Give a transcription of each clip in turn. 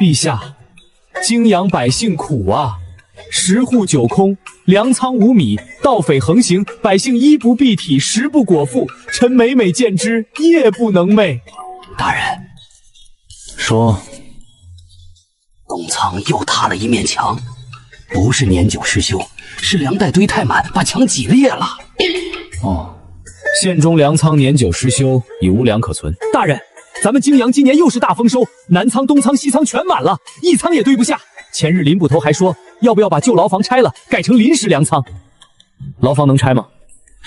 陛下，泾阳百姓苦啊，10户9空，粮仓无米，盗匪横行，百姓衣不蔽体，食不果腹。臣每每见之，夜不能寐。大人，说，东仓又塌了一面墙，不是年久失修，是粮袋堆太满，把墙挤裂了。哦，县中粮仓年久失修，已无粮可存。大人，咱们泾阳今年又是大丰收，南仓、东仓、西仓全满了，一仓也堆不下。前日林捕头还说，要不要把旧牢房拆了，改成临时粮仓？牢房能拆吗？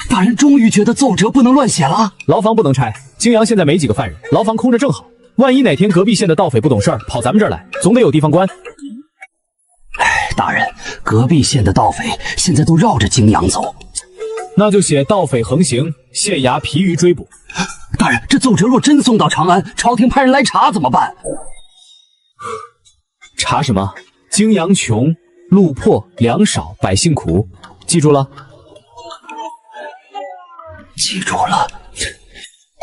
大人终于觉得奏折不能乱写了。牢房不能拆，泾阳现在没几个犯人，牢房空着正好。万一哪天隔壁县的盗匪不懂事儿，跑咱们这儿来，总得有地方关。哎，大人，隔壁县的盗匪现在都绕着泾阳走。那就写盗匪横行，县衙疲于追捕。大人，这奏折若真送到长安，朝廷派人来查怎么办？查什么？泾阳穷，路破，粮少，百姓苦，记住了？记住了。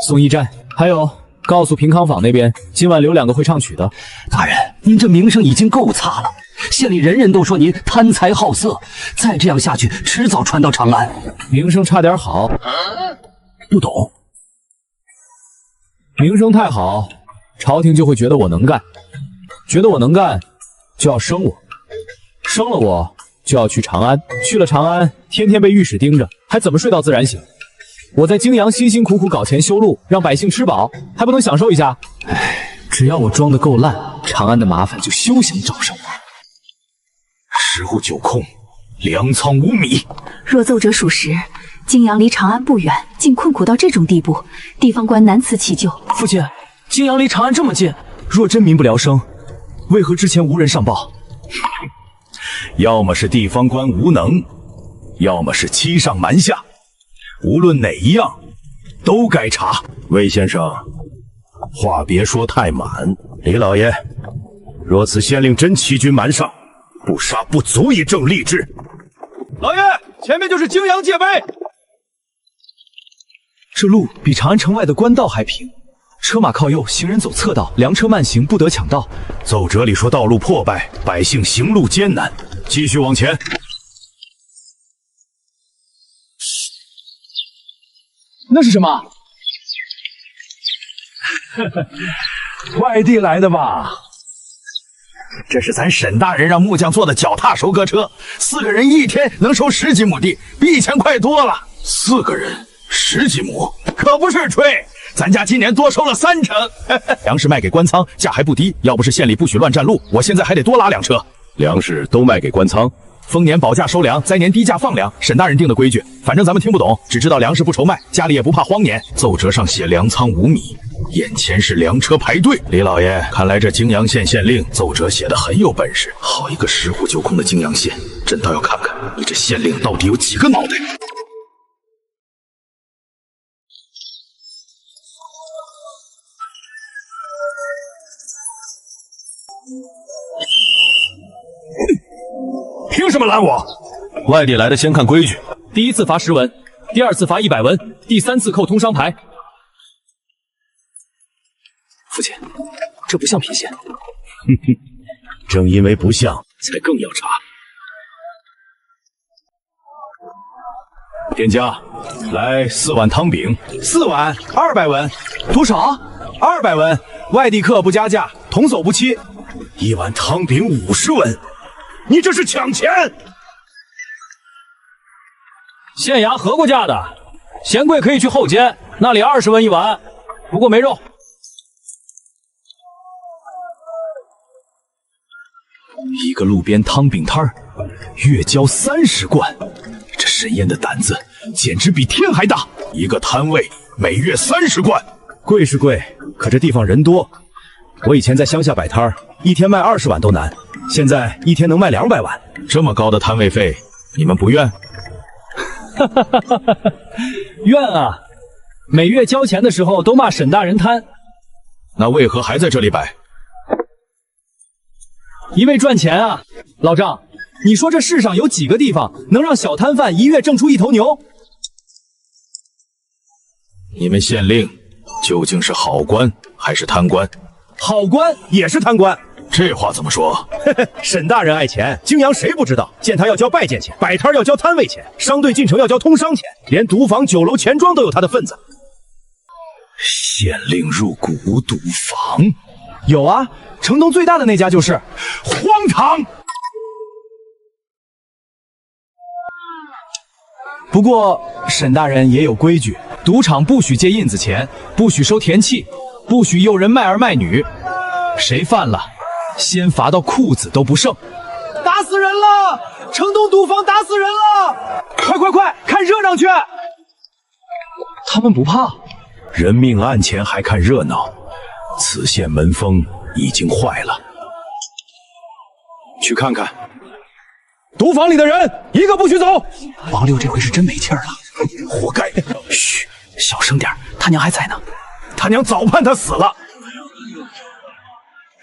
宋义战，还有告诉平康坊那边，今晚留2个会唱曲的。大人，您这名声已经够差了，县里人人都说您贪财好色，再这样下去，迟早传到长安。名声差点好，不懂。名声太好，朝廷就会觉得我能干，觉得我能干，就要升我，升了我就要去长安，去了长安，天天被御史盯着，还怎么睡到自然醒？我在泾阳辛辛苦苦搞钱修路，让百姓吃饱，还不能享受一下？哎，只要我装得够烂，长安的麻烦就休想找上我。 10户9空，粮仓无米。若奏折属实，泾阳离长安不远，竟困苦到这种地步，地方官难辞其咎。父亲，泾阳离长安这么近，若真民不聊生，为何之前无人上报？要么是地方官无能，要么是欺上瞒下，无论哪一样，都该查。魏先生，话别说太满。李老爷，若此县令真欺君瞒上，不杀不足以正吏治。老爷，前面就是泾阳界碑。这路比长安城外的官道还平，车马靠右，行人走侧道，粮车慢行，不得抢道。奏折里说道路破败，百姓行路艰难。继续往前。那是什么？外地来的吧？这是咱沈大人让木匠做的脚踏收割车，4个人一天能收10几亩地，比以前快多了。4个人10几亩，可不是吹。咱家今年多收了30%。粮食卖给官仓，价还不低。要不是县里不许乱占路，我现在还得多拉2车。粮食都卖给官仓，丰年保价收粮，灾年低价放粮，沈大人定的规矩。反正咱们听不懂，只知道粮食不愁卖，家里也不怕荒年。奏折上写粮仓无米，眼前是粮车排队。李老爷，看来这泾阳县县令奏折写得很有本事。好一个10户9空的泾阳县，朕倒要看看你这县令到底有几个脑袋。凭什么拦我？外地来的先看规矩。第1次罚10文，第2次罚100文，第3次扣通商牌。父亲，这不像郫县。正因为不像，才更要查。店家，来4碗汤饼。4碗200文。多少？200文。外地客不加价，童叟不欺。1碗汤饼50文。你这是抢钱！县衙核过价的，嫌贵可以去后街，那里20文1碗，不过没肉。一个路边汤饼摊儿，月交30贯，这沈燕的胆子简直比天还大。一个摊位每月30贯，贵是贵，可这地方人多。我以前在乡下摆摊儿，一天卖20碗都难，现在一天能卖200碗。这么高的摊位费，你们不怨？怨啊！每月交钱的时候都骂沈大人贪，那为何还在这里摆？一味赚钱啊！老丈，你说这世上有几个地方能让小摊贩一月挣出1头牛？你们县令究竟是好官还是贪官？好官也是贪官，这话怎么说？沈大人爱钱，泾阳谁不知道？见他要交拜见钱，摆摊要交摊位钱，商队进城要交通商钱，连赌坊、酒楼、钱庄都有他的份子。县令入股赌坊？有啊，城东最大的那家就是。荒唐！不过沈大人也有规矩，赌场不许借印子钱，不许收田契，不许诱人卖儿卖女，谁犯了，先罚到裤子都不剩。打死人了！城东赌坊打死人了！快，看热闹去！他们不怕。人命案前还看热闹，此县门风已经坏了。去看看。赌坊里的人一个不许走！王六这回是真没气儿了，活该！嘘，小声点，他娘还在呢。他娘早判他死了。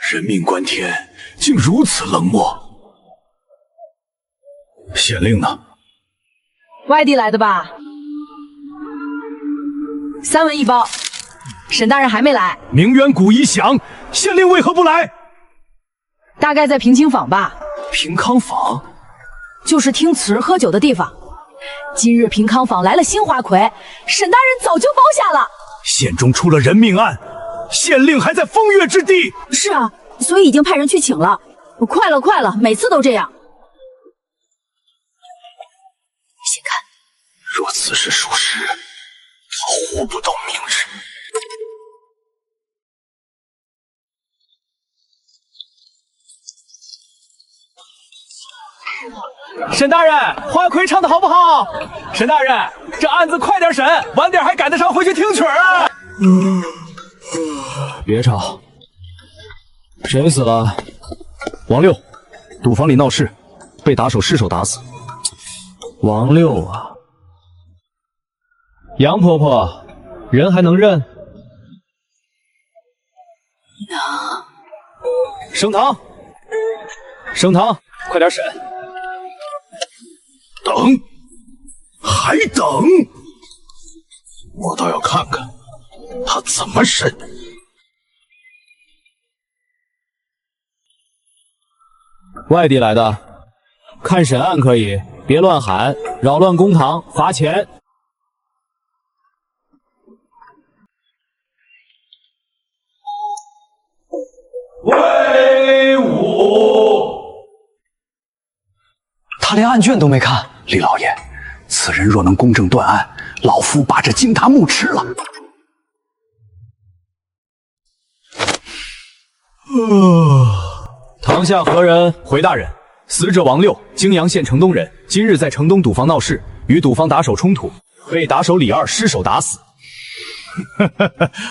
人命关天，竟如此冷漠。县令呢？外地来的吧？3文1包。沈大人还没来。鸣冤鼓已响，县令为何不来？大概在平清坊吧。平康坊就是听此人喝酒的地方。今日平康坊来了新花魁，沈大人早就包下了。县中出了人命案，县令还在风月之地。是啊，所以已经派人去请了。快了，每次都这样。先看，若此事属实，他活不到明日。沈大人，花魁唱的好不好？沈大人，这案子快点审，晚点还赶得上回去听曲儿啊！别吵，谁死了？王六，赌坊里闹事，被打手失手打死。王六啊，杨婆婆，人还能认？升堂，快点审！等，还等？我倒要看看他怎么审。外地来的，看审案可以，别乱喊，扰乱公堂罚钱。威武！他连案卷都没看。李老爷，此人若能公正断案，老夫把这金塔木吃了。堂下何人？回大人，死者王六，泾阳县城东人，今日在城东赌坊闹事，与赌坊打手冲突，被打手李二失手打死。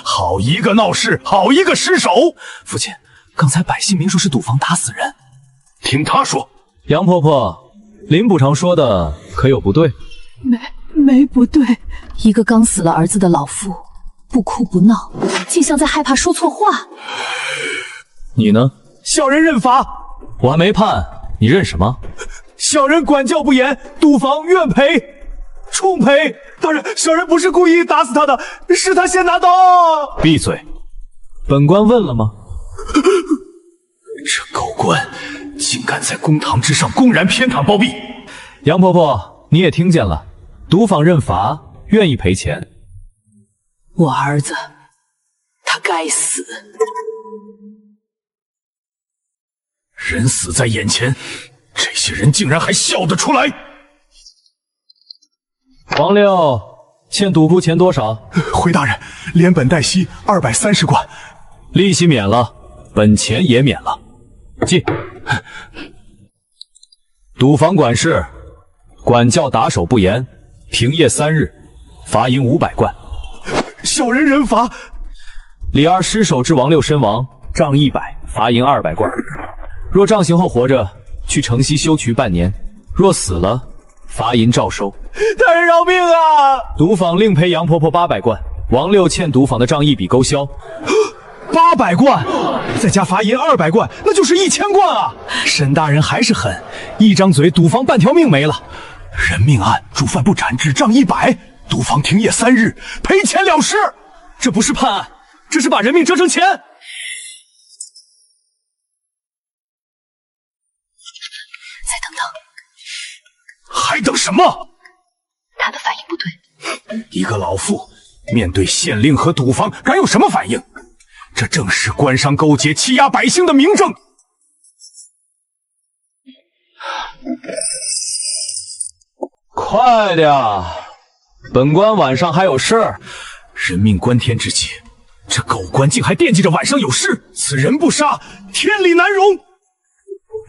好一个闹事，好一个失手！父亲，刚才百姓明说是赌坊打死人，听他说。杨婆婆，林补偿说的可有不对？没不对。一个刚死了儿子的老妇，不哭不闹，竟像在害怕说错话。你呢？小人认罚。我还没判，你认什么？小人管教不严，赌坊愿赔，重赔。大人，小人不是故意打死他的，是他先拿刀啊！闭嘴！本官问了吗？这狗官竟敢在公堂之上公然偏袒包庇！杨婆婆，你也听见了，赌坊认罚，愿意赔钱。我儿子，他该死。人死在眼前，这些人竟然还笑得出来！王六，欠赌铺钱多少？回大人，连本带息230贯，利息免了，本钱也免了。记。赌坊管事，管教打手不严，停业3日，罚银500贯。小人认罚。李二失手致王六身亡，杖100，罚银200贯。若杖刑后活着，去城西休渠半年；若死了，罚银照收。大人饶命啊！赌坊另赔杨婆婆800贯，王六欠赌坊的账一笔勾销。800贯，再加罚银200贯，那就是1000贯啊！沈大人还是狠，一张嘴，赌坊半条命没了。人命案，主犯不斩，只杖100，赌坊停业3日，赔钱了事。这不是判案，这是把人命折成钱。还等什么？他的反应不对。一个老妇面对县令和赌坊，敢有什么反应？这正是官商勾结、欺压百姓的明证。快点，本官晚上还有事儿。人命关天之际，这狗官竟还惦记着晚上有事，此人不杀，天理难容。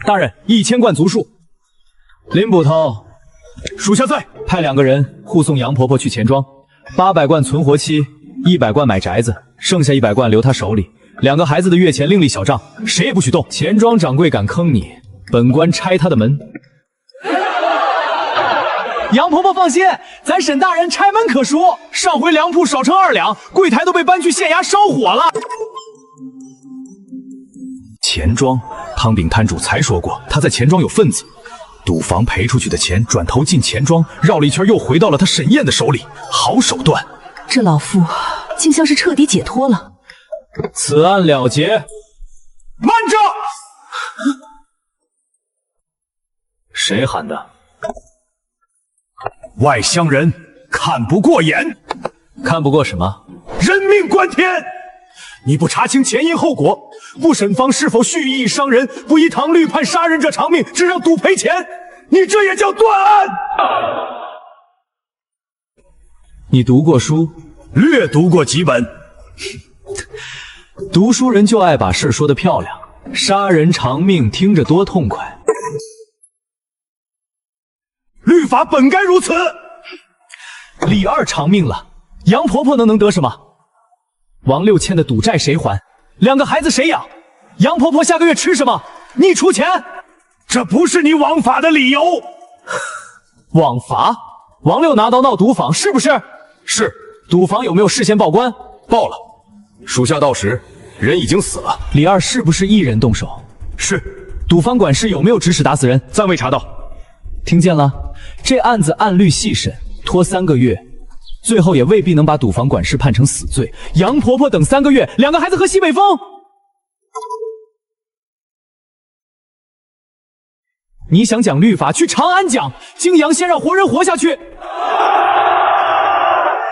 大人，1000贯足数。林捕头，属下在。派2个人护送杨婆婆去钱庄，800贯存活期，100贯买宅子，剩下100贯留她手里。2个孩子的月钱另立小账，谁也不许动。钱庄掌柜敢坑你，本官拆他的门。杨婆婆放心，咱沈大人拆门可赎。上回粮铺少称2两，柜台都被搬去县衙烧火了。钱庄，汤饼摊主才说过，他在钱庄有份子。赌坊赔出去的钱转头进钱庄，绕了一圈又回到了他沈燕的手里，好手段。这老妇竟像是彻底解脱了。此案了结。慢着！谁喊的？外乡人看不过眼。看不过什么？人命关天！你不查清前因后果，不审方是否蓄意伤人，不依堂律判杀人者偿命，只让赌赔钱，你这也叫断案？你读过书？略读过几本。读书人就爱把事说得漂亮，杀人偿命听着多痛快。律法本该如此。李二偿命了，杨婆婆能得什么？王六欠的赌债谁还？2个孩子谁养？杨婆婆下个月吃什么？你出钱。这不是你枉法的理由。枉法？王六拿刀闹赌坊是不是？是。赌坊有没有事先报官？报了。属下到时，人已经死了。李二是不是一人动手？是。赌坊管事有没有指使打死人？暂未查到。听见了？这案子按律细审，拖3个月，最后也未必能把赌坊管事判成死罪。杨婆婆等3个月，2个孩子喝西北风。你想讲律法，去长安讲。泾阳先让活人活下去。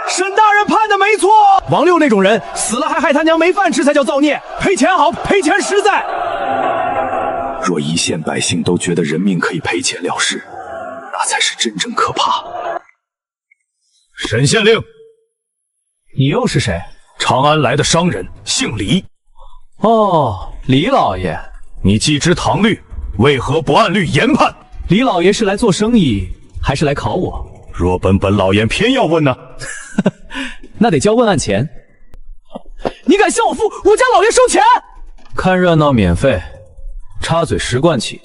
沈大人判的没错，王六那种人死了还害他娘没饭吃才叫造孽。赔钱好，赔钱实在。若一县百姓都觉得人命可以赔钱了事，那才是真正可怕。沈县令，你又是谁？长安来的商人，姓李。哦，李老爷，你既知堂律，为何不按律严判？李老爷是来做生意，还是来考我？若本老爷偏要问呢？那得交问案钱。你敢向我父我家老爷收钱？看热闹免费，插嘴10贯起。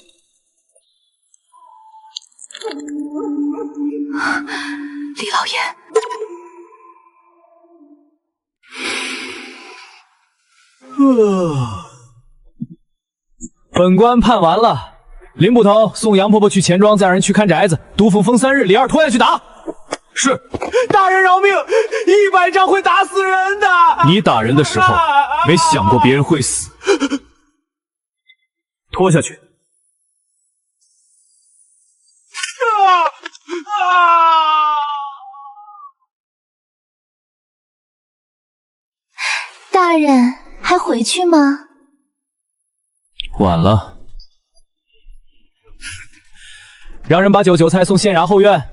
李老爷，本官判完了。林捕头送杨婆婆去钱庄，再让人去看宅子。毒凤封3日，李二拖下去打。是。大人饶命！100掌会打死人的。你打人的时候没想过别人会死。拖下去。大人还回去吗？晚了。让人把酒菜送县衙后院。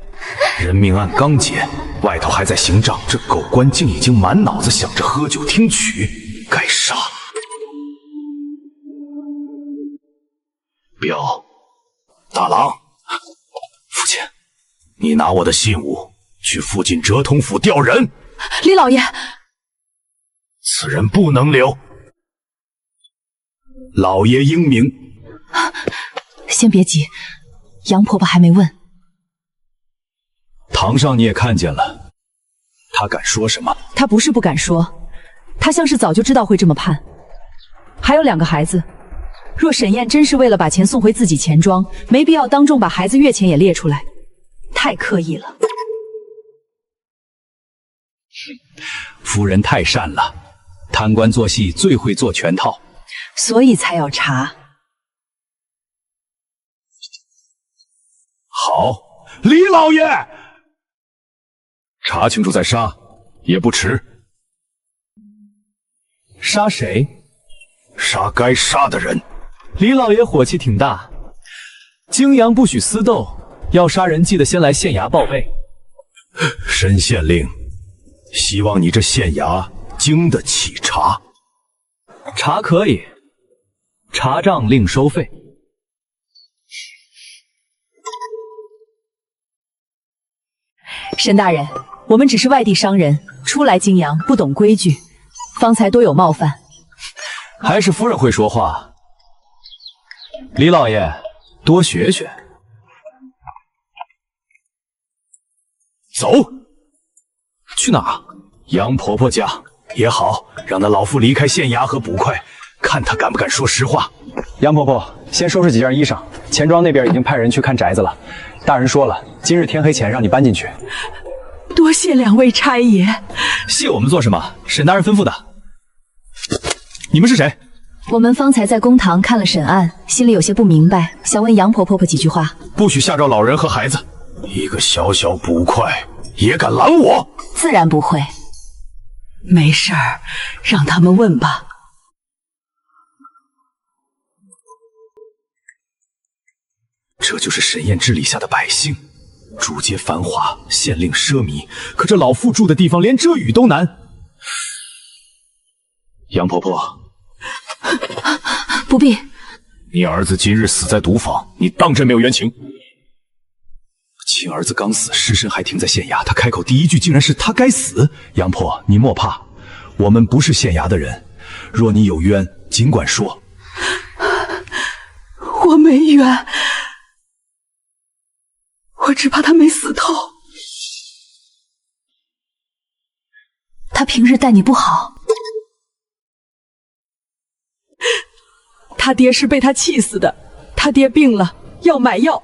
人命案刚结，外头还在行账，这狗官竟已经满脑子想着喝酒听曲，该杀！表，大郎，父亲，你拿我的信物去附近哲通府调人。李老爷，此人不能留，老爷英明。先别急，杨婆婆还没问。堂上你也看见了，他敢说什么？他不是不敢说，他像是早就知道会这么判。还有2个孩子，若沈燕真是为了把钱送回自己钱庄，没必要当众把孩子月钱也列出来，太刻意了。夫人太善了，贪官做戏最会做全套，所以才要查。好，李老爷，查清楚再杀也不迟。杀谁？杀该杀的人。李老爷火气挺大，泾阳不许私斗，要杀人记得先来县衙报备。申县令，希望你这县衙经得起查。查可以，查账另收费。沈大人，我们只是外地商人，初来泾阳，不懂规矩，方才多有冒犯。还是夫人会说话。李老爷，多学学。走，去哪？杨婆婆家也好，让那老妇离开县衙和捕快，看他敢不敢说实话。杨婆婆，先收拾几件衣裳，钱庄那边已经派人去看宅子了。大人说了，今日天黑前让你搬进去。多谢两位差爷。谢我们做什么？沈大人吩咐的。你们是谁？我们方才在公堂看了审案，心里有些不明白，想问杨婆婆几句话。不许吓着老人和孩子，一个小小捕快也敢拦我？自然不会。没事儿，让他们问吧。这就是沈宴治理下的百姓，主街繁华，县令奢靡，可这老妇住的地方连遮雨都难。杨婆婆，不必。你儿子今日死在毒坊，你当真没有冤情？亲儿子刚死，尸身还停在县衙，他开口第一句竟然是他该死。杨婆，你莫怕，我们不是县衙的人，若你有冤，尽管说。我没冤，我只怕他没死透。他平日待你不好。他爹是被他气死的，他爹病了要买药，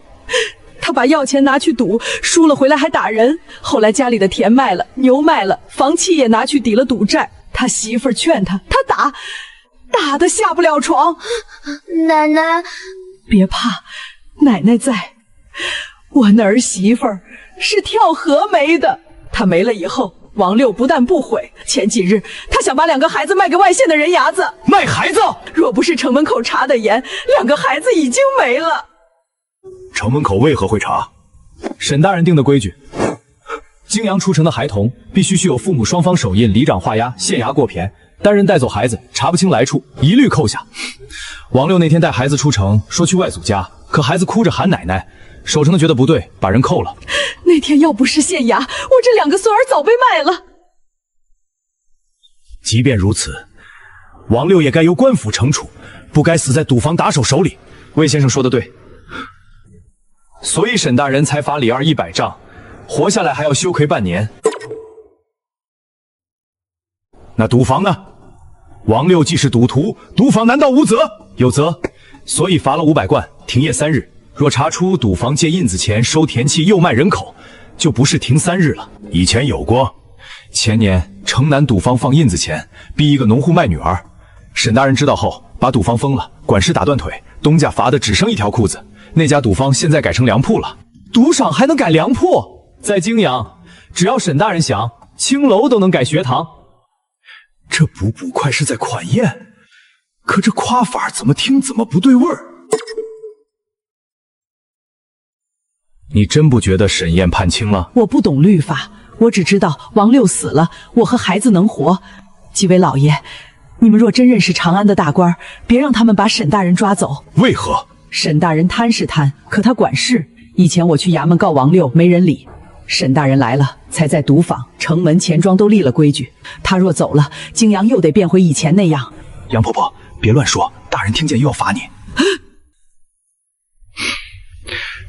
他把药钱拿去赌，输了回来还打人。后来家里的田卖了，牛卖了，房契也拿去抵了赌债。他媳妇儿劝他，他打得下不了床。奶奶，别怕，奶奶在。我那儿媳妇儿是跳河没的，她没了以后，王六不但不悔，前几日他想把2个孩子卖给外县的人牙子。卖孩子？若不是城门口查的严，2个孩子已经没了。城门口为何会查？沈大人定的规矩，泾阳出城的孩童必须有父母双方手印，里长画押，县衙过骈。单人带走孩子，查不清来处，一律扣下。王六那天带孩子出城，说去外祖家，可孩子哭着喊奶奶，守城的觉得不对，把人扣了。那天要不是县衙，我这2个孙儿早被卖了。即便如此，王六也该由官府惩处，不该死在赌坊打手手里。魏先生说的对，所以沈大人才罚李二100杖，活下来还要休魁半年。那赌坊呢？王六既是赌徒，赌坊难道无责？有责，所以罚了500贯，停业3日。若查出赌坊借印子钱、收田契、诱卖人口，就不是停3日了。以前有过，前年城南赌坊放印子钱，逼一个农户卖女儿。沈大人知道后，把赌坊封了，管事打断腿，东家罚的只剩1条裤子。那家赌坊现在改成粮铺了。赌场还能改粮铺？在泾阳，只要沈大人想，青楼都能改学堂。这捕快是在款宴，可这夸法怎么听怎么不对味儿。你真不觉得沈宴判轻了？我不懂律法，我只知道王六死了，我和孩子能活。几位老爷，你们若真认识长安的大官，别让他们把沈大人抓走。为何？沈大人贪是贪，可他管事。以前我去衙门告王六，没人理。沈大人来了，才在赌坊、城门、钱庄都立了规矩。他若走了，泾阳又得变回以前那样。杨婆婆，别乱说，大人听见又要罚你。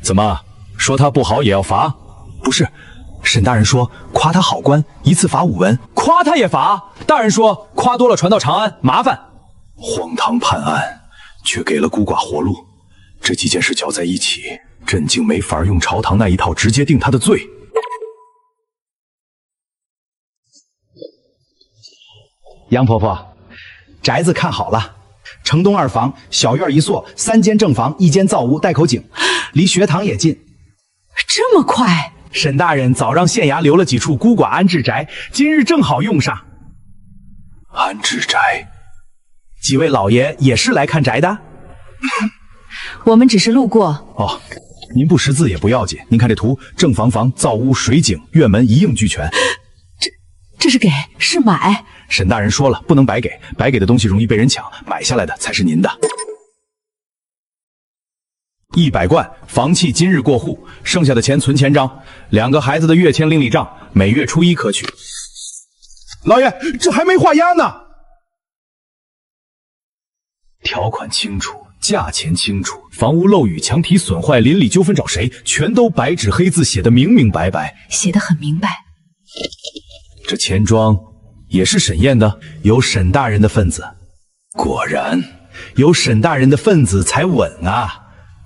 怎么说他不好也要罚？不是，沈大人说夸他好官，一次罚5文，夸他也罚。大人说夸多了传到长安麻烦。荒唐判案，却给了孤寡活路。这几件事搅在一起，朕竟没法用朝堂那一套直接定他的罪。杨婆婆，宅子看好了，城东2房，小院1所，3间正房，1间灶屋，带口井，离学堂也近。这么快？沈大人早让县衙留了几处孤寡安置宅，今日正好用上。安置宅，几位老爷也是来看宅的？我们只是路过。哦，您不识字也不要紧。您看这图，正房、灶屋、水井、院门一应俱全。这是给是买？沈大人说了，不能白给，白给的东西容易被人抢，买下来的才是您的。100贯，房契今日过户，剩下的钱存钱章，2个孩子的月签邻里账，每月初1可取。老爷，这还没画押呢。条款清楚，价钱清楚，房屋漏雨、墙体损坏、邻里纠纷找谁，全都白纸黑字写得明明白白，写得很明白。这钱庄也是沈验的，有沈大人的份子。果然，有沈大人的份子才稳啊！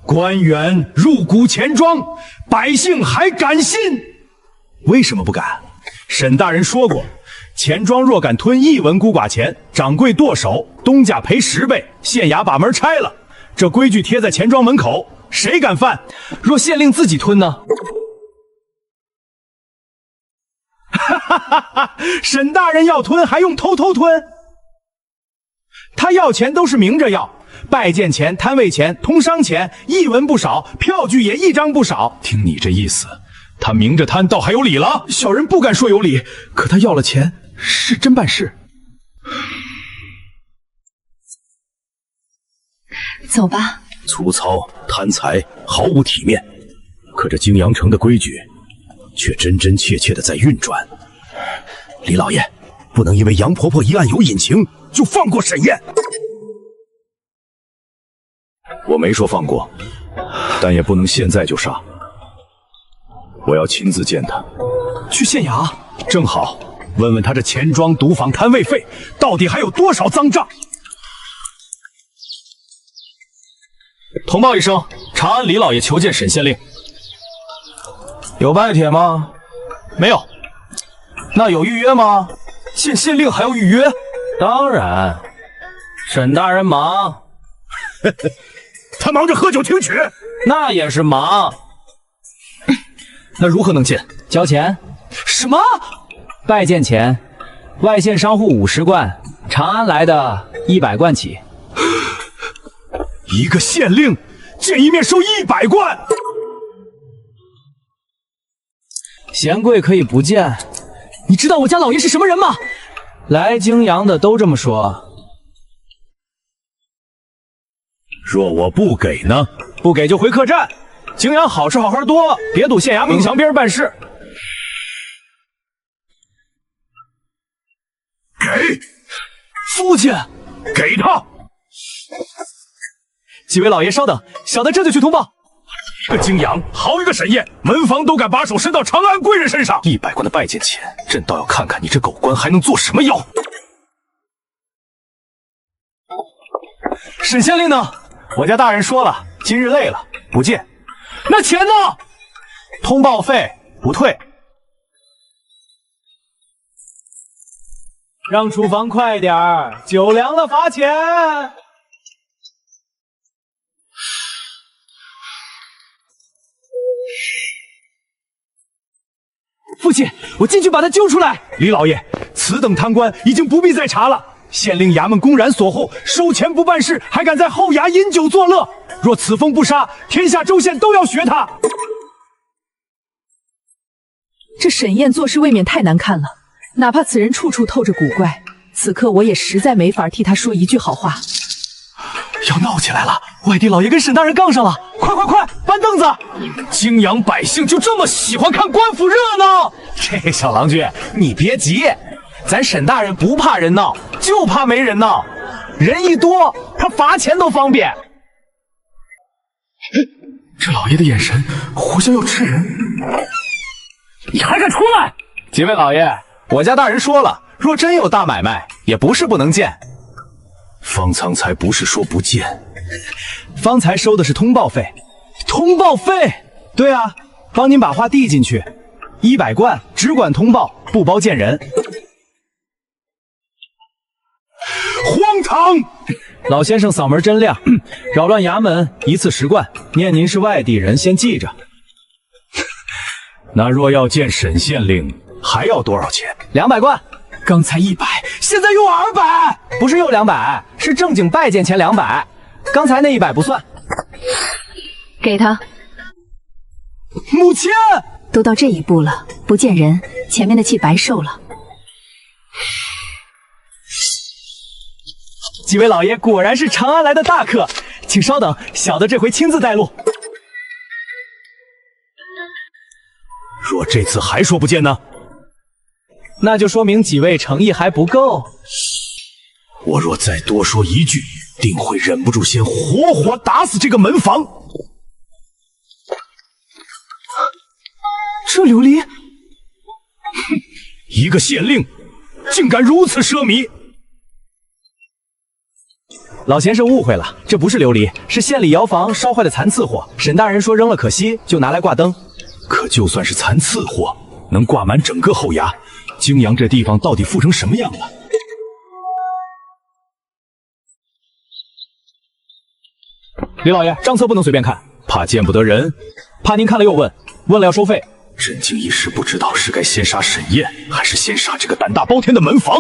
官员入股钱庄，百姓还敢信？为什么不敢？沈大人说过，钱庄若敢吞1文孤寡钱，掌柜剁手，东家赔10倍，县衙把门拆了。这规矩贴在钱庄门口，谁敢犯？若县令自己吞呢？哈哈哈哈！沈大人要吞，还用偷偷吞？他要钱都是明着要。拜见钱、摊位钱、通商钱，1文不少，票据也1张不少。听你这意思，他明着摊倒还有理了。小人不敢说有理，可他要了钱，是真办事。走吧。粗糙贪财，毫无体面。可这泾阳城的规矩，却真真切切的在运转。李老爷，不能因为杨婆婆一案有隐情，就放过沈验。我没说放过，但也不能现在就杀。我要亲自见他。去县衙，正好问问他这钱庄、赌坊、摊位费到底还有多少赃账。通报一声，长安李老爷求见沈县令。有拜帖吗？没有。那有预约吗？见县令还要预约？当然，沈大人忙。他忙着喝酒听曲，那也是忙。那如何能见？交钱。什么？拜见钱，外县商户50贯，长安来的100贯起。一个县令见一面收100贯，贤贵可以不见。你知道我家老爷是什么人吗？来泾阳的都这么说。若我不给呢？不给就回客栈。泾阳好吃好喝多，别堵县衙命墙边办事。给，父亲，给他。几位老爷稍等，小的这就去通报。一个泾阳，好一个沈验，门房都敢把手伸到长安贵人身上。100贯的拜见钱，朕倒要看看你这狗官还能做什么妖。沈县令呢？我家大人说了，今日累了，不见。那钱呢？通报费不退。让厨房快点儿，酒凉了罚钱。父亲，我进去把他揪出来。李老爷，此等贪官已经不必再查了。县令衙门公然锁后，收钱不办事，还敢在后衙饮酒作乐。若此风不杀，天下州县都要学他。这沈验做事未免太难看了，哪怕此人处处透着古怪，此刻我也实在没法替他说一句好话。要闹起来了，外地老爷跟沈大人杠上了，快快快，搬凳子！你们泾阳百姓就这么喜欢看官府热闹？这小郎君，你别急，咱沈大人不怕人闹，就怕没人闹。人一多，他罚钱都方便。这老爷的眼神活像要吃人。你还敢出来？几位老爷，我家大人说了，若真有大买卖，也不是不能见。方仓才不是说不见，方才收的是通报费。通报费？对啊，帮您把话递进去。100贯，只管通报，不包见人。荒唐！老先生嗓门真亮，扰乱衙门，一次10贯。念您是外地人，先记着。那若要见沈县令，还要多少钱？200贯。刚才100，现在又200，不是又200，是正经拜见钱200，刚才那100不算。给他。母亲，都到这一步了，不见人，前面的气白受了。几位老爷果然是长安来的大客，请稍等，小的这回亲自带路。若这次还说不见呢？那就说明几位诚意还不够。我若再多说一句，定会忍不住先活活打死这个门房。这琉璃，一个县令竟敢如此奢靡！老先生误会了，这不是琉璃，是县里窑房烧坏的残次货。沈大人说扔了可惜，就拿来挂灯。可就算是残次货，能挂满整个后衙。泾阳这地方到底富成什么样了？李老爷，账册不能随便看，怕见不得人，怕您看了又问，问了要收费。朕竟一时不知道是该先杀沈燕，还是先杀这个胆大包天的门房。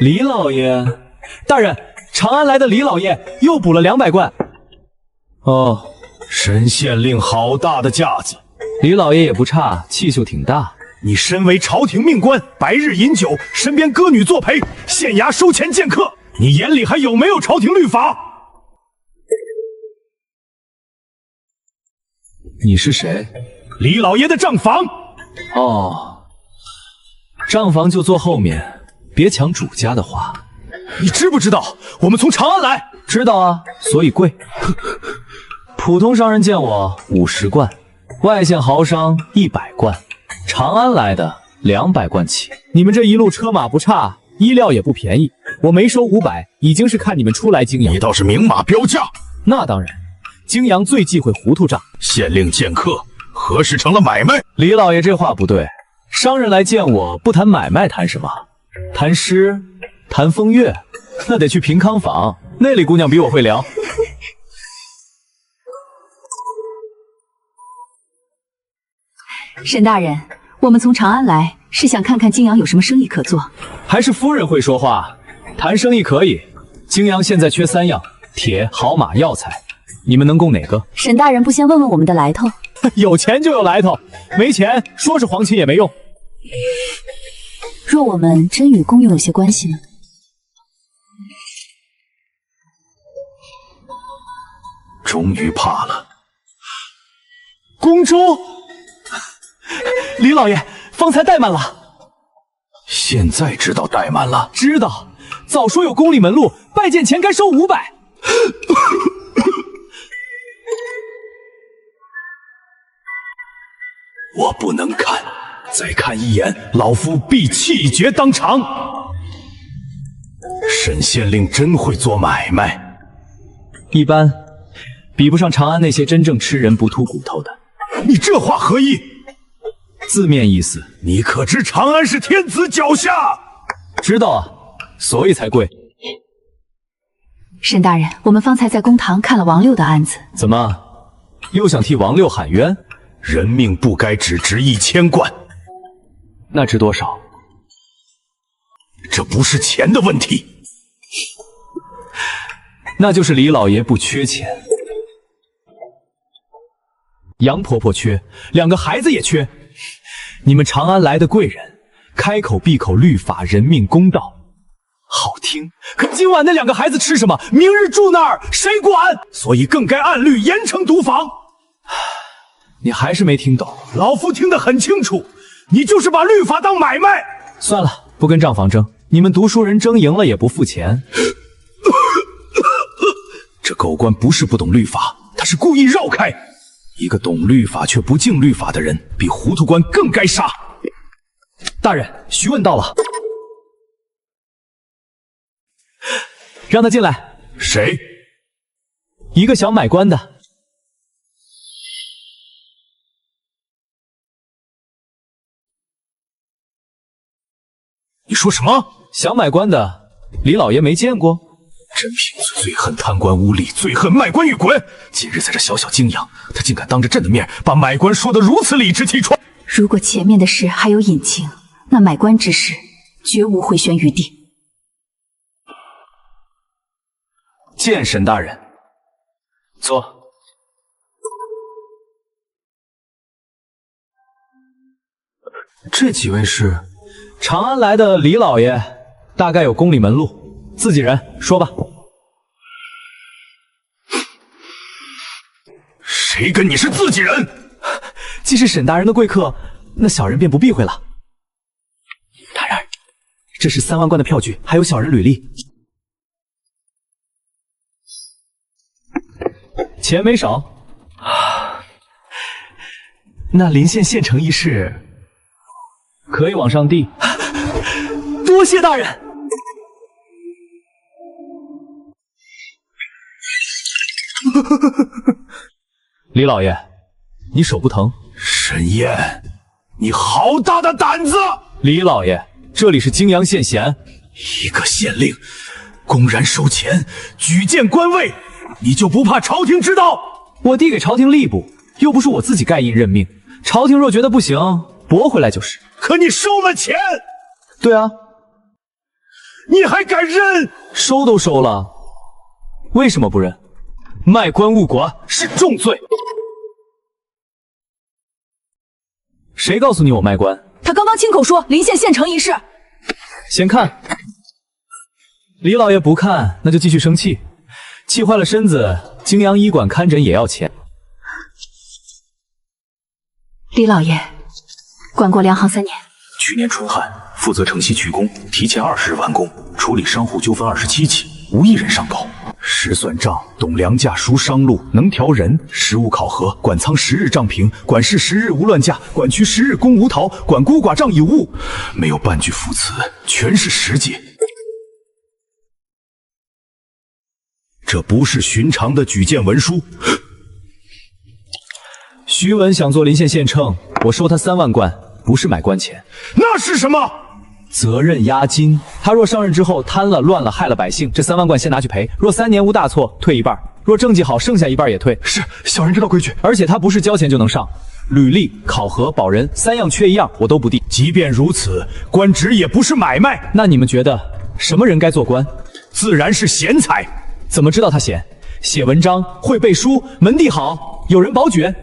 李老爷，大人，长安来的李老爷又补了200贯。哦，沈县令好大的架子，李老爷也不差，气数挺大。你身为朝廷命官，白日饮酒，身边歌女作陪，县衙收钱见客，你眼里还有没有朝廷律法？你是谁？李老爷的账房。哦，账房就坐后面，别抢主家的话。你知不知道我们从长安来？知道啊，所以贵。普通商人见我50贯，外县豪商100贯，长安来的200贯起。你们这一路车马不差，衣料也不便宜，我没收500，已经是看你们初来泾阳。你倒是明码标价。那当然，泾阳最忌讳糊涂账。县令见客，何时成了买卖？李老爷这话不对，商人来见我不谈买卖，谈什么？谈诗，谈风月，那得去平康坊，那里姑娘比我会聊。沈大人，我们从长安来，是想看看泾阳有什么生意可做。还是夫人会说话，谈生意可以。泾阳现在缺3样：铁、好马、药材，你们能供哪个？沈大人不先问问我们的来头？有钱就有来头，没钱说是皇亲也没用。若我们真与公用有些关系呢？终于怕了。宫中，李老爷，方才怠慢了。现在知道怠慢了？知道，早说有宫里门路，拜见钱该收500。我不能看，再看一眼，老夫必气绝当场。沈县令真会做买卖，一般，比不上长安那些真正吃人不吐骨头的。你这话何意？字面意思，你可知长安是天子脚下？知道啊，所以才贵。沈大人，我们方才在公堂看了王六的案子，怎么又想替王六喊冤？人命不该只值1000贯，那值多少？这不是钱的问题，那就是李老爷不缺钱。杨婆婆缺，2个孩子也缺。你们长安来的贵人，开口闭口律法、人命、公道，好听。可今晚那2个孩子吃什么？明日住那儿谁管？所以更该按律严惩毒房。你还是没听懂。老夫听得很清楚，你就是把律法当买卖。算了，不跟账房争。你们读书人争赢了也不付钱。这狗官不是不懂律法，他是故意绕开。一个懂律法却不敬律法的人，比糊涂官更该杀。大人，询问到了，让他进来。谁？一个想买官的。你说什么？想买官的，李老爷没见过？真凭最恨贪官污吏，最恨卖官鬻滚。今日在这小小泾阳，他竟敢当着朕的面把买官说得如此理直气壮。如果前面的事还有隐情，那买官之事绝无回旋余地。见沈大人。坐。这几位是长安来的李老爷，大概有宫里门路，自己人，说吧。谁跟你是自己人？既是沈大人的贵客，那小人便不避讳了。大人，这是3万贯的票据，还有小人履历。钱没少啊。那临县县城一事，可以往上递。多谢大人。李老爷，你手不疼？沈燕，你好大的胆子！李老爷，这里是泾阳县縣，一个县令公然收钱，举荐官位，你就不怕朝廷知道？我递给朝廷吏部，又不是我自己盖印任命，朝廷若觉得不行，驳回来就是。可你收了钱？对啊。你还敢认？收都收了，为什么不认？卖官误国是重罪。谁告诉你我卖官？他刚刚亲口说临县县城一事。先看。李老爷不看，那就继续生气，气坏了身子，泾阳医馆看诊也要钱。李老爷，管过梁行3年。去年春旱，负责城西竣工，提前20日完工，处理商户纠纷27起，无一人上告。识算账，懂粮价，熟商路，能调人，实务考核，管仓10日账平，管事10日无乱价，管区10日公无逃，管孤寡账有误，没有半句副词，全是实际。这不是寻常的举荐文书。徐文想做临县县丞，我收他3万贯，不是买官钱。那是什么？责任押金。他若上任之后贪了、乱了、害了百姓，这3万贯先拿去赔。若3年无大错，退一半；若政绩好，剩下一半也退。是，小人知道规矩。而且他不是交钱就能上，履历、考核、保人3样缺一样，我都不递。即便如此，官职也不是买卖。那你们觉得什么人该做官？自然是贤才。怎么知道他贤？写文章，会背书，门第好，有人保举。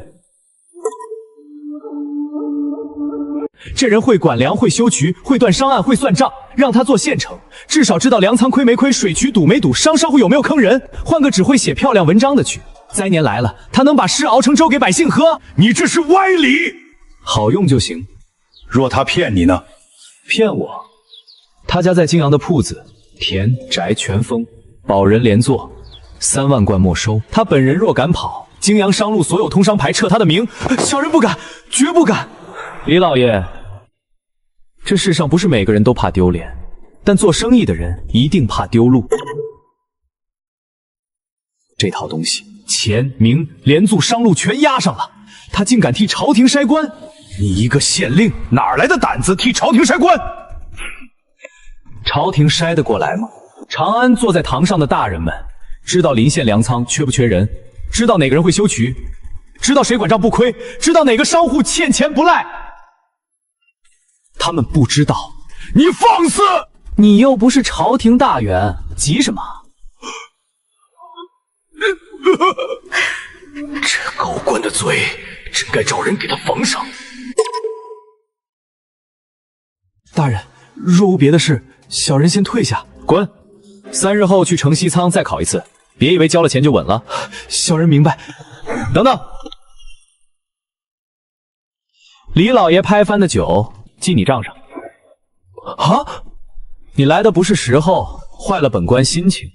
这人会管粮，会修渠，会断商案，会算账，让他做县丞，至少知道粮仓亏没亏，水渠堵没堵，商户有没有坑人。换个只会写漂亮文章的去，灾年来了，他能把诗熬成粥给百姓喝。你这是歪理。好用就行。若他骗你呢？骗我？他家在泾阳的铺子，田宅全封，保人连坐，3万贯没收。他本人若敢跑，泾阳商路所有通商牌撤他的名。小人不敢，绝不敢。李老爷，这世上不是每个人都怕丢脸，但做生意的人一定怕丢路。这套东西，钱、名、连坐、商路全押上了，他竟敢替朝廷筛官！你一个县令，哪来的胆子替朝廷筛官？朝廷筛得过来吗？长安坐在堂上的大人们，知道临县粮仓缺不缺人，知道哪个人会修渠，知道谁管账不亏，知道哪个商户欠钱不赖。他们不知道。你放肆！你又不是朝廷大员，急什么？这高官的嘴，真该找人给他缝上。大人，若无别的事，小人先退下。滚！3日后去城西仓再考一次，别以为交了钱就稳了。小人明白。等等，李老爷拍翻的酒记你账上。啊！你来的不是时候，坏了本官心情。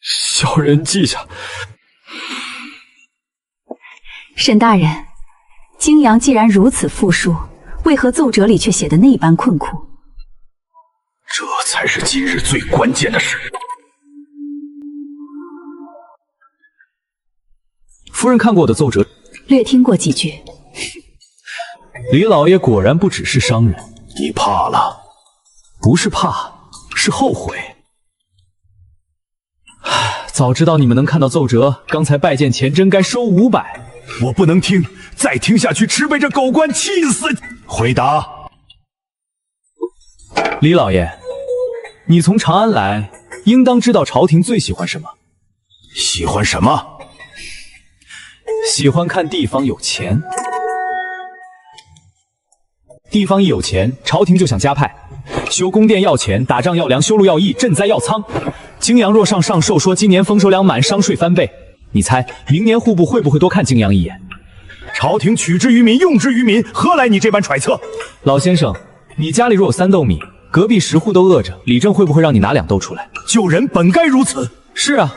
小人记下。沈大人，泾阳既然如此富庶，为何奏折里却写得那般困苦？这才是今日最关键的事。夫人看过我的奏折？略听过几句。李老爷果然不只是商人。你怕了？不是怕，是后悔。早知道你们能看到奏折，刚才拜见前真该收500。我不能听，再听下去只被这狗官气死。回答。李老爷，你从长安来，应当知道朝廷最喜欢什么？喜欢什么？喜欢看地方有钱。地方一有钱，朝廷就想加派。修宫殿要钱，打仗要粮，修路要驿，赈灾要仓。泾阳若上寿说今年丰收粮满，商税翻倍。你猜明年户部会不会多看泾阳一眼？朝廷取之于民，用之于民，何来你这般揣测？老先生，你家里若有3斗米，隔壁10户都饿着，李正会不会让你拿2斗出来？救人本该如此。是啊，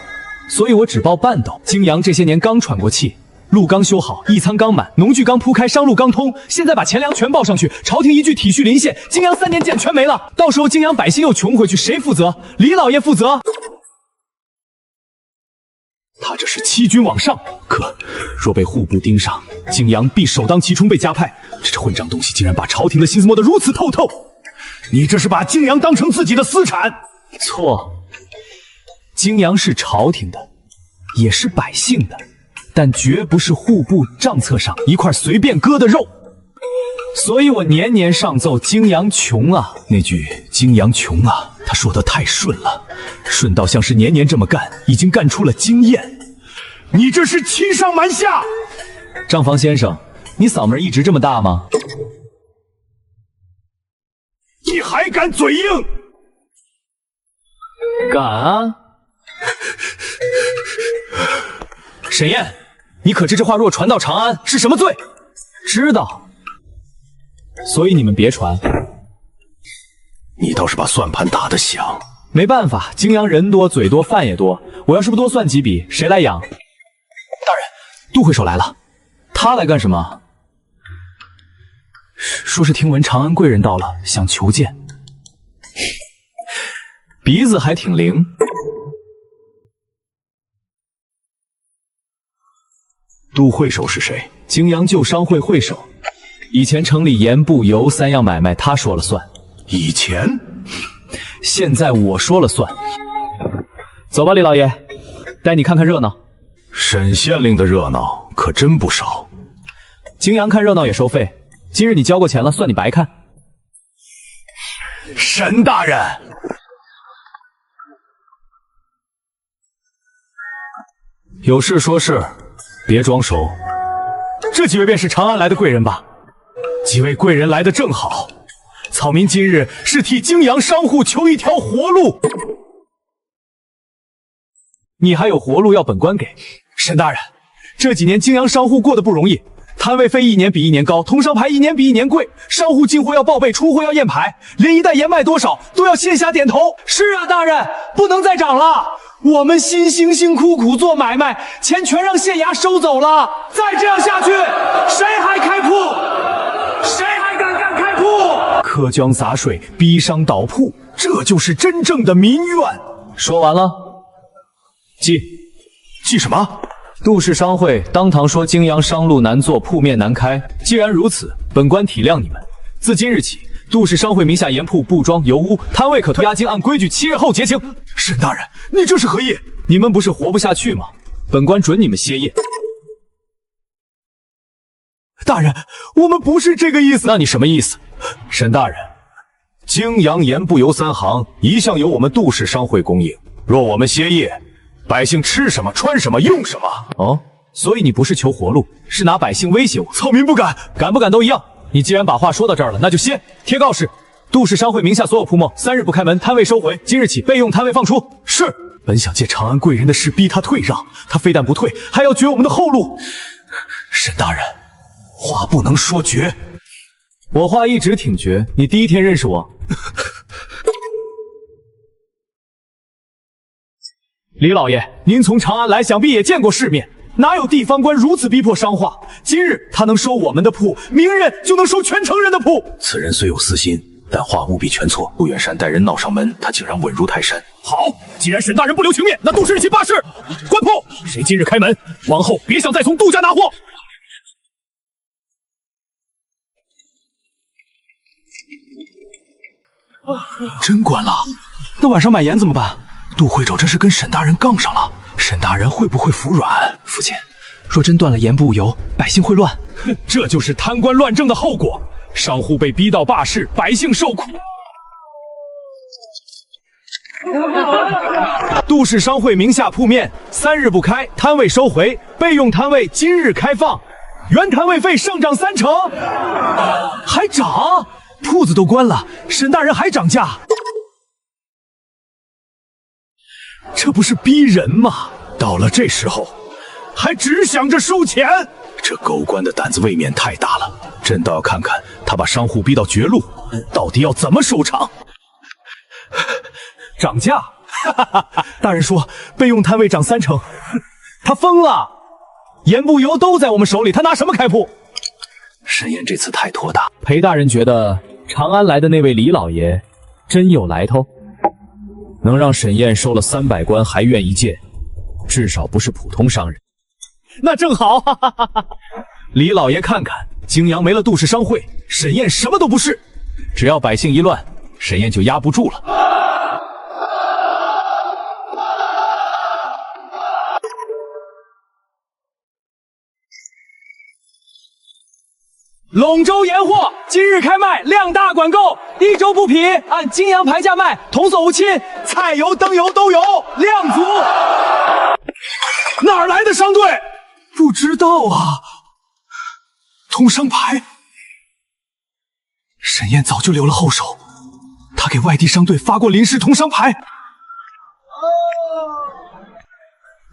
所以我只报半斗。泾阳这些年刚喘过气，路刚修好，驿仓刚满，农具刚铺开，商路刚通，现在把钱粮全报上去，朝廷一句体恤临县，泾阳3年减全没了，到时候泾阳百姓又穷回去，谁负责？李老爷负责。他这是欺君罔上，可若被户部盯上，泾阳必首当其冲被加派。这混账东西竟然把朝廷的心思摸得如此透透，你这是把泾阳当成自己的私产。错，泾阳是朝廷的，也是百姓的，但绝不是户部账册上一块随便割的肉。所以我年年上奏泾阳穷啊，那句泾阳穷啊，他说的太顺了，顺到像是年年这么干，已经干出了经验。你这是欺上瞒下。账房先生，你嗓门一直这么大吗？你还敢嘴硬？敢啊！沈燕，你可知这话若传到长安是什么罪？知道。所以你们别传。你倒是把算盘打得响。没办法，泾阳人多嘴多饭也多，我要是不多算几笔，谁来养？大人，杜会首来了。他来干什么？说是听闻长安贵人到了，想求见。鼻子还挺灵。杜会首是谁？泾阳旧商会会首。以前城里盐布油3样买卖他说了算。以前？现在我说了算。走吧，李老爷，带你看看热闹。沈县令的热闹可真不少。泾阳看热闹也收费，今日你交过钱了，算你白看。沈大人，有事说事，别装熟。这几位便是长安来的贵人吧？几位贵人来的正好，草民今日是替泾阳商户求一条活路。你还有活路要本官给？沈大人，这几年泾阳商户过得不容易，摊位费一年比一年高，通商牌一年比一年贵，商户进货要报备，出货要验牌，连一袋盐卖多少都要线下点头。是啊，大人，不能再涨了。我们辛苦苦做买卖，钱全让县衙收走了。再这样下去，谁还开铺？谁还敢开铺？苛捐杂税，逼商倒铺，这就是真正的民怨。说完了，记什么？杜氏商会当堂说泾阳商路难做，铺面难开。既然如此，本官体谅你们。自今日起，杜氏商会名下盐铺、布庄、油屋摊位可退押金，按规矩7日后结清。沈大人，你这是何意？你们不是活不下去吗？本官准你们歇业。大人，我们不是这个意思。那你什么意思？沈大人，泾阳盐布油3行一向由我们杜氏商会供应，若我们歇业，百姓吃什么、穿什么、用什么？哦，所以你不是求活路，是拿百姓威胁我。草民不敢，敢不敢都一样。你既然把话说到这儿了，那就歇。贴告示，杜氏商会名下所有铺墨3日不开门，摊位收回。今日起备用摊位放出。是。本想借长安贵人的事逼他退让，他非但不退，还要绝我们的后路。沈大人，话不能说绝。我话一直挺绝，你第一天认识我。李老爷，您从长安来，想必也见过世面，哪有地方官如此逼迫商话？今日他能收我们的铺，明日就能收全城人的铺。此人虽有私心，但话务必全错。不远山带人闹上门，他竟然稳如泰山。好，既然沈大人不留情面，那杜氏日期罢市，关铺。谁今日开门，往后别想再从杜家拿货。真关了？那晚上买盐怎么办？杜会首这是跟沈大人杠上了，沈大人会不会服软？父亲，若真断了盐不油，百姓会乱。这就是贪官乱政的后果。商户被逼到罢市，百姓受苦。杜氏商会名下铺面3日不开，摊位收回，备用摊位今日开放，原摊位费上涨30%，还涨？铺子都关了，沈大人还涨价，这不是逼人吗？到了这时候，还只想着收钱，这狗官的胆子未免太大了。朕倒要看看他把商户逼到绝路，到底要怎么收场。涨价？大人说备用摊位涨30%，他疯了！盐不油都在我们手里，他拿什么开铺？沈燕这次太托大。裴大人觉得长安来的那位李老爷真有来头，能让沈燕收了300官还愿意见，至少不是普通商人。那正好，李老爷看看，泾阳没了杜氏商会，沈燕什么都不是。只要百姓一乱，沈燕就压不住了。陇州盐货今日开卖，量大管够，1周不匹，按泾阳牌价卖，童叟无侵，菜油灯油都有，量足。哪儿来的商队？不知道啊。通商牌，沈燕早就留了后手，他给外地商队发过临时通商牌。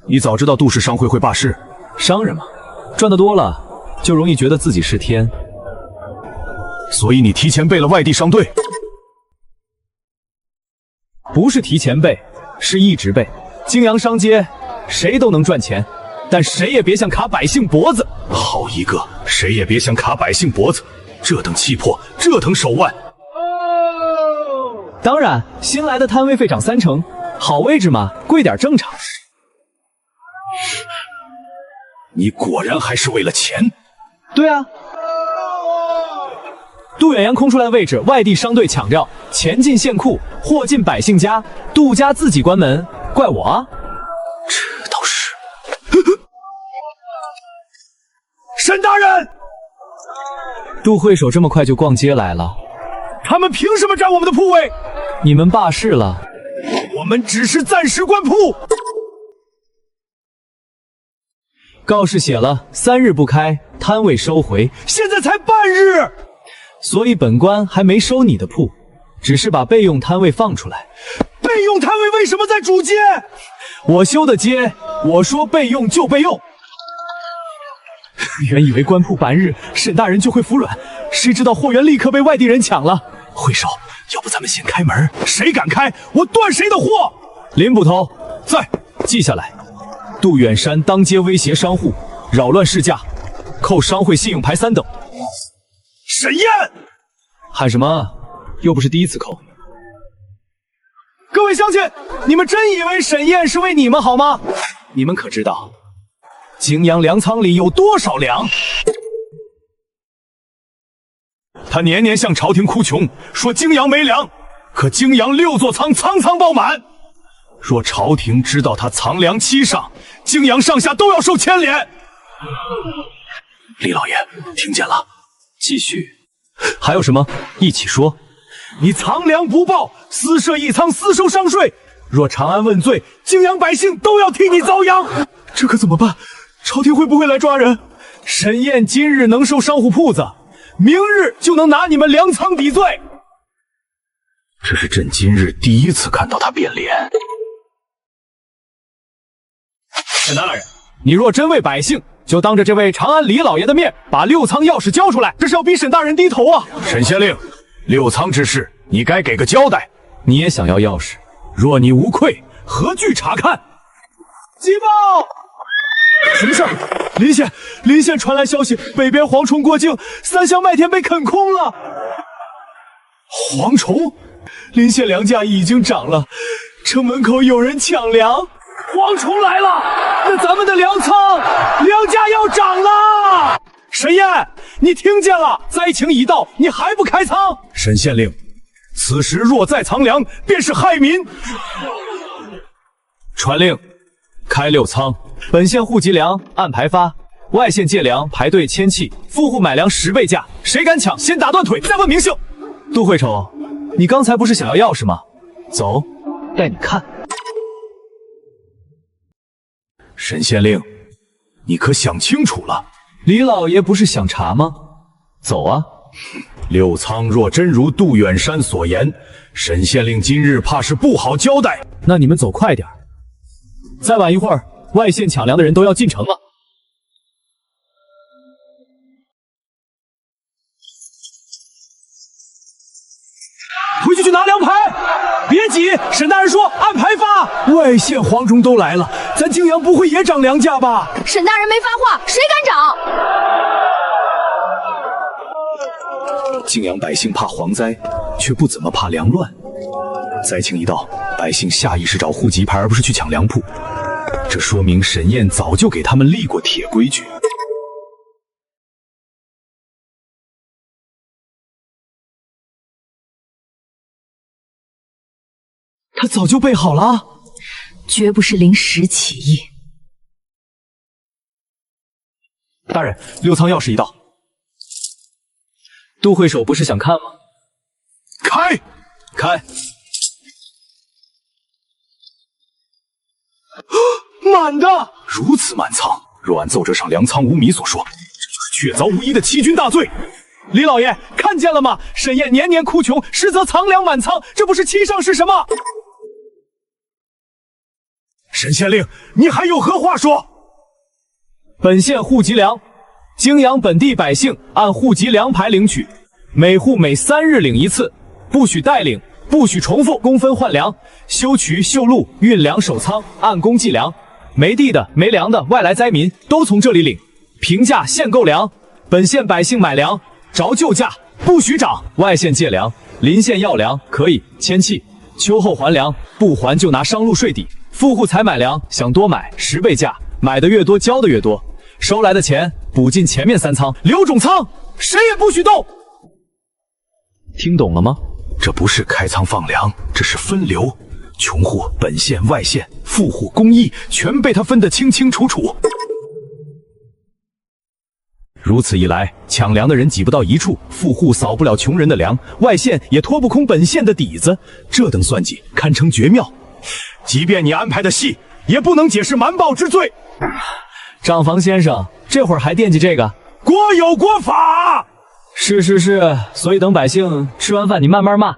你早知道杜氏商会会罢市，商人嘛，赚得多了就容易觉得自己是天，所以你提前备了外地商队。不是提前备，是一直备。泾阳商街谁都能赚钱，但谁也别想卡百姓脖子。好一个，谁也别想卡百姓脖子，这等气魄，这等手腕。当然，新来的摊位费涨30%，好位置嘛，贵点正常。你果然还是为了钱。对啊，杜远洋空出来的位置，外地商队抢掉，钱进县库，货进百姓家，杜家自己关门，怪我啊？这倒是。沈大人，杜会首这么快就逛街来了，他们凭什么占我们的铺位？你们罢市了，我们只是暂时关铺。告示写了3日不开，摊位收回，现在才半日，所以本官还没收你的铺，只是把备用摊位放出来。备用摊位为什么在主街？我修的街，我说备用就备用。原以为关铺半日，沈大人就会服软，谁知道货源立刻被外地人抢了。会首，要不咱们先开门？谁敢开，我断谁的货！林捕头在，记下来。杜远山当街威胁商户，扰乱市价，扣商会信用牌3等。沈燕，喊什么？又不是第一次扣。各位乡亲，你们真以为沈燕是为你们好吗？你们可知道泾阳粮仓里有多少粮？他年年向朝廷哭穷，说泾阳没粮，可泾阳6座仓仓仓爆满。若朝廷知道他藏粮欺上，泾阳上下都要受牵连。李老爷，听见了？继续。还有什么？一起说。你藏粮不报，私设一仓，私收商税。若长安问罪，泾阳百姓都要替你遭殃。这可怎么办？朝廷会不会来抓人？沈燕今日能收商户铺子，明日就能拿你们粮仓抵罪。这是朕今日第一次看到他变脸。沈大人，你若真为百姓，就当着这位长安李老爷的面，把6仓钥匙交出来，这是要逼沈大人低头啊！沈县令，6仓之事，你该给个交代。你也想要钥匙？若你无愧，何惧查看？急报！什么事儿？临县传来消息，北边蝗虫过境，3箱麦田被啃空了。蝗虫？临县粮价已经涨了，城门口有人抢粮。蝗虫来了，那咱们的粮仓粮价要涨了。沈燕，你听见了？灾情已到，你还不开仓？沈县令，此时若再藏粮，便是害民。传令，开6仓，本县户籍粮按排发，外县借粮排队签契，富户买粮10倍价，谁敢抢先打断腿，再问名姓。杜会丑，你刚才不是想要钥匙吗？走，带你看。沈县令，你可想清楚了？李老爷不是想查吗？走啊！6仓若真如杜远山所言，沈县令今日怕是不好交代。那你们走快点，再晚一会儿，外县抢粮的人都要进城了。回去拿粮牌，别急，沈大人说按排发。外县黄忠都来了，咱泾阳不会也涨粮价吧？沈大人没发话，谁敢涨？泾阳百姓怕蝗灾，却不怎么怕粮乱。灾情一到，百姓下意识找户籍牌，而不是去抢粮铺。这说明沈燕早就给他们立过铁规矩。他早就备好了，绝不是临时起意。大人，6仓钥匙一到。杜会首不是想看吗？开！满的！如此满仓，若按奏折上粮仓无米所说，这就是确凿无疑的欺君大罪。李老爷看见了吗？沈燕年年哭穷，实则藏粮满仓，这不是欺上是什么？沈县令，你还有何话说？本县户籍粮，泾阳本地百姓按户籍粮牌领取，每户每3日领一次，不许代领，不许重复，公分换粮，修渠修路，运粮守仓，按工计粮。没地的、没粮的外来灾民都从这里领，平价限购粮。本县百姓买粮着旧价，不许涨。外县借粮，邻县要粮可以签契，秋后还粮，不还就拿商路税抵。富户才买粮，想多买10倍价，买的越多交的越多，收来的钱补进前面3仓，留种仓，谁也不许动。听懂了吗？这不是开仓放粮，这是分流。穷户、本县、外县、富户、公益，全被他分得清清楚楚。如此一来，抢粮的人挤不到一处，富户扫不了穷人的粮，外县也拖不空本县的底子，这等算计堪称绝妙。即便你安排的细，也不能解释瞒报之罪。账房先生，这会儿还惦记这个？国有国法。是，所以等百姓吃完饭，你慢慢骂。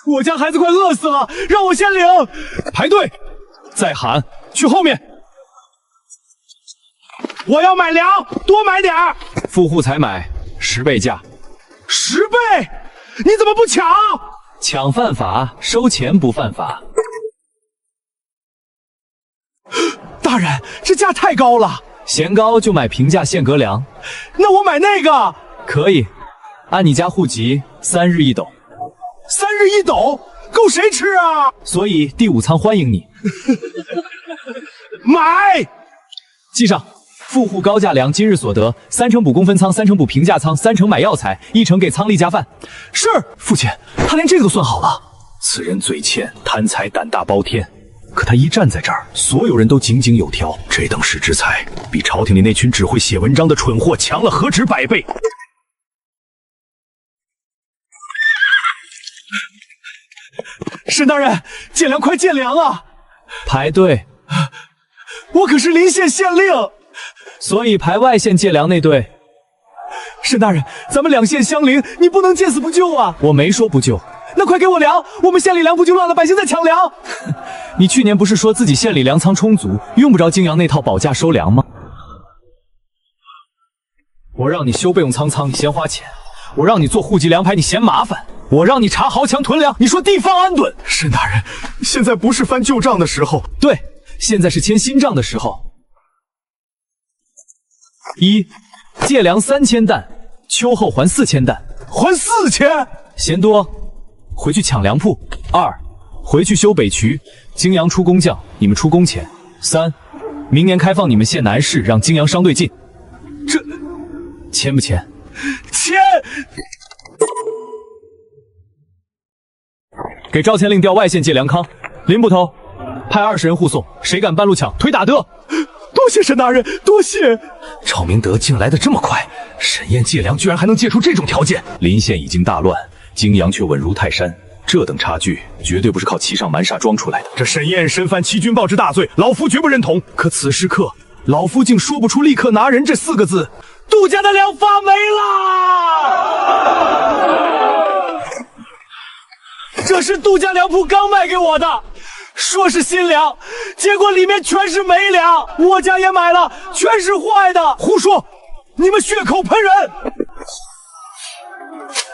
我家孩子快饿死了，让我先领。排队，再喊，去后面。我要买粮，多买点儿。富户才买10倍价，10倍？你怎么不抢？抢犯法，收钱不犯法。大人，这价太高了，嫌高就买平价限格粮。那我买那个可以，按你家户籍3日1斗。3日1斗，够谁吃啊？所以第5仓欢迎你。买，记上。富户高价粮今日所得，3成补公分仓，3成补平价仓，3成买药材，1成给仓里加饭。是，父亲，他连这个都算好了。此人嘴欠，贪财胆大包天，可他一站在这儿，所有人都井井有条。这等使之才，比朝廷里那群只会写文章的蠢货强了何止100倍。沈大人，借粮快借粮啊！排队，我可是临县县令。所以排外县借粮那队，沈大人，咱们2县相邻，你不能见死不救啊！我没说不救，那快给我粮，我们县里粮不就乱了，百姓在抢粮。你去年不是说自己县里粮仓充足，用不着泾阳那套保价收粮吗？我让你修备用仓，你嫌花钱；我让你做户籍粮牌，你嫌麻烦；我让你查豪强囤粮，你说地方安顿。沈大人，现在不是翻旧账的时候。对，现在是签新账的时候。1. 借粮3000担，秋后还4000担，还4000，嫌多，回去抢粮铺。2. 回去修北渠，泾阳出工匠，你们出工钱。3. 明年开放你们县南市，让泾阳商队进。这签不签？钱！给赵县令调外县借粮康，林捕头，派20人护送，谁敢半路抢，腿打得。多谢沈大人，多谢。赵明德竟来得这么快，沈燕借粮居然还能借出这种条件。临县已经大乱，泾阳却稳如泰山，这等差距绝对不是靠骑上蛮煞装出来的。这沈燕身犯欺君暴之大罪，老夫绝不认同。可此时刻，老夫竟说不出立刻拿人这4个字。杜家的粮发没了！这是杜家粮铺刚卖给我的，说是新粮，结果里面全是没粮。我家也买了，全是坏的。胡说！你们血口喷人！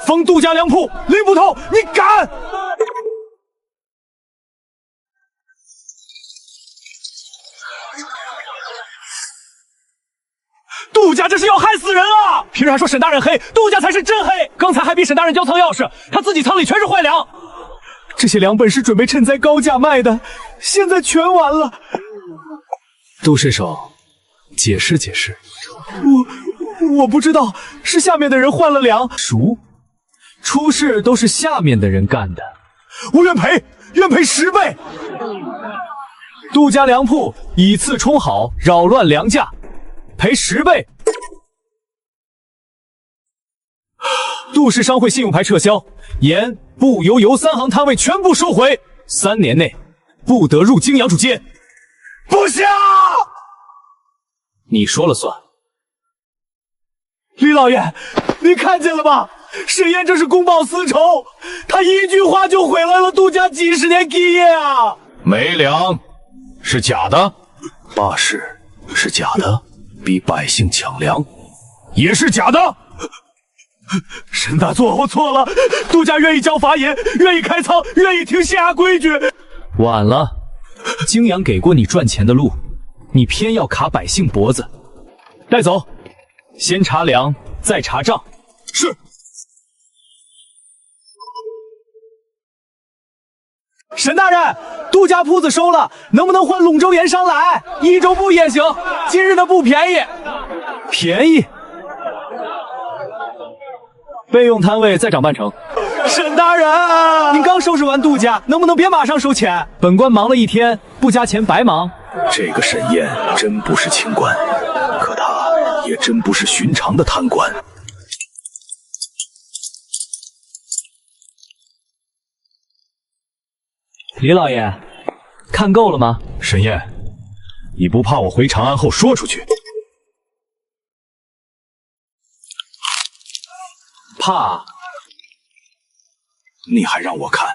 封杜家粮铺，林捕头，你敢！杜家这是要害死人啊！平时还说沈大人黑，杜家才是真黑。刚才还逼沈大人交仓钥匙，他自己仓里全是坏粮。这些粮本是准备趁灾高价卖的，现在全完了。杜师手，解释解释。我不知道，是下面的人换了粮。熟，出事都是下面的人干的。我愿赔10倍。杜家粮铺以次充好，扰乱粮价，赔10倍。杜氏商会信用牌撤销，严不油3行摊位全部收回，3年内不得入泾阳主街。不行！你说了算。李老爷，你看见了吧？沈燕这是公报私仇，他一句话就毁了杜家几十年基业啊！没粮是假的，罢市是假的，逼百姓抢粮也是假的。沈大佐，我错了，杜家愿意交法引，愿意开仓，愿意听县衙规矩。晚了，泾阳给过你赚钱的路，你偏要卡百姓脖子。带走，先查粮，再查账。是。沈大人，杜家铺子收了，能不能换陇州盐商来？1州布也行，今日的布便宜。便宜？备用摊位再涨半成。沈大人，您刚收拾完杜家，能不能别马上收钱？本官忙了一天，不加钱白忙。这个沈燕真不是清官，可他也真不是寻常的贪官。李老爷，看够了吗？沈燕，你不怕我回长安后说出去？怕？你还让我看？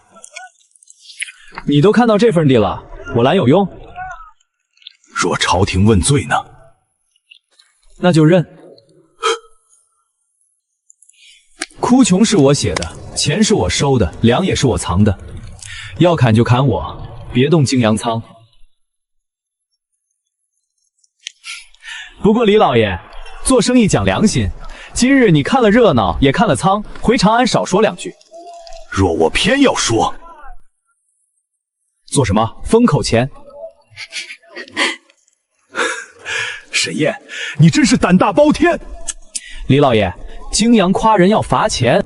你都看到这份地了，我拦有用？若朝廷问罪呢？那就认。哭穷是我写的，钱是我收的，粮也是我藏的。要砍就砍我，别动泾阳仓。不过李老爷，做生意讲良心，今日你看了热闹，也看了仓，回长安少说2句。若我偏要说，做什么？封口钱。沈燕，你真是胆大包天！李老爷，泾阳夸人要罚钱。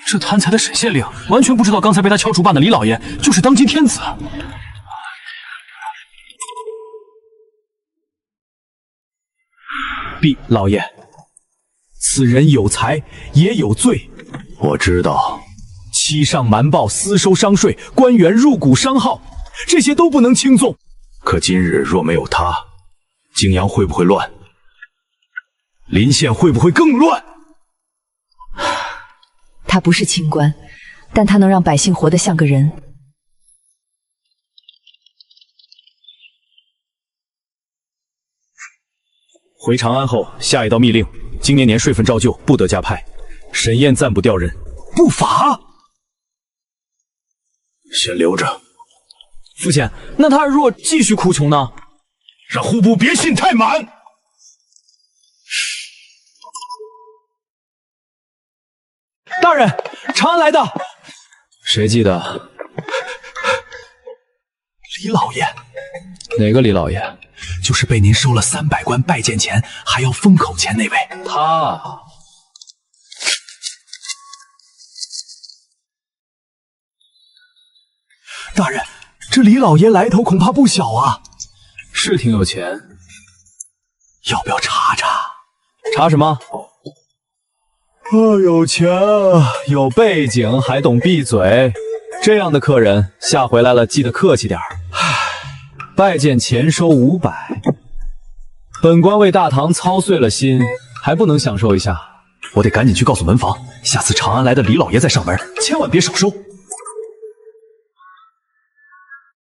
这贪财的沈县令完全不知道，刚才被他敲竹棒的李老爷就是当今天子。毕老爷，此人有才也有罪。我知道，欺上瞒报、私收商税、官员入股商号，这些都不能轻纵。可今日若没有他，泾阳会不会乱？临县会不会更乱？他不是清官，但他能让百姓活得像个人。回长安后，下一道密令：今年年税分照旧，不得加派。沈燕暂不调任，不罚。先留着。父亲，那他若继续哭穷呢？让户部别信太满。大人，长安来的。谁寄的？李老爷。哪个李老爷？就是被您收了300贯拜见钱，还要封口钱那位。他。大人，这李老爷来头恐怕不小啊。是挺有钱，要不要查查？查什么？有钱啊，有背景，还懂闭嘴。这样的客人下回来了记得客气点儿。拜见钱收500，本官为大唐操碎了心，还不能享受一下？我得赶紧去告诉门房，下次长安来的李老爷再上门，千万别少收。